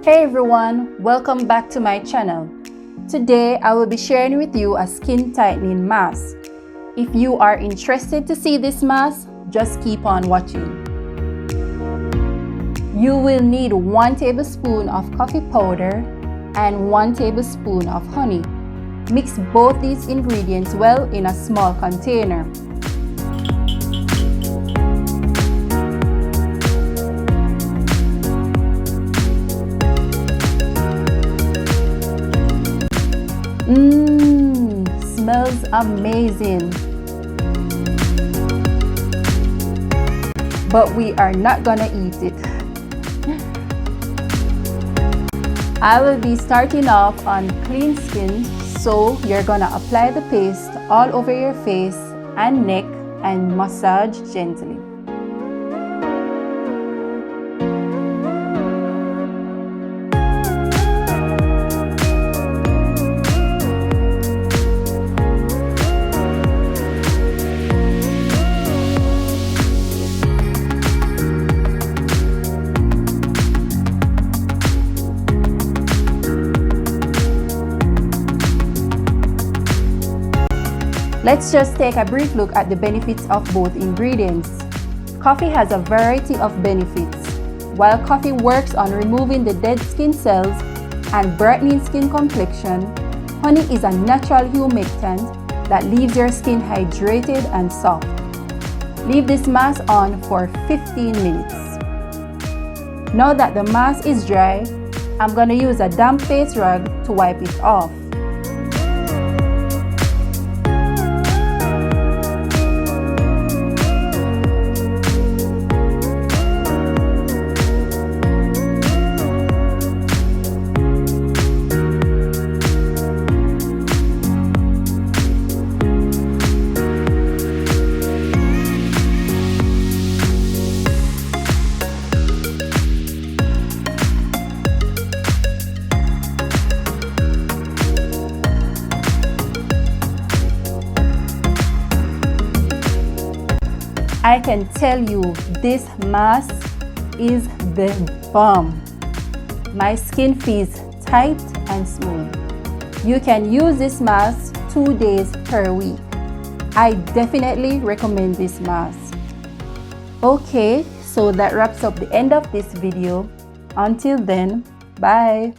Hey everyone, welcome back to my channel. Today I will be sharing with you a skin tightening mask. If you are interested to see this mask, just keep on watching. You will need 1 tablespoon of coffee powder and 1 tablespoon of honey. Mix both these ingredients well in a small container. Smells amazing. But we are not gonna eat it. I will be starting off on clean skin, so you're gonna apply the paste all over your face and neck and massage gently. Let's just take a brief look at the benefits of both ingredients. Coffee has a variety of benefits. While coffee works on removing the dead skin cells and brightening skin complexion, honey is a natural humectant that leaves your skin hydrated and soft. Leave this mask on for 15 minutes. Now that the mask is dry, I'm going to use a damp face rag to wipe it off. I can tell you this mask is the bomb. My skin feels tight and smooth. You can use this mask 2 days per week. I definitely recommend this mask. Okay, so that wraps up the end of this video. Until then, bye.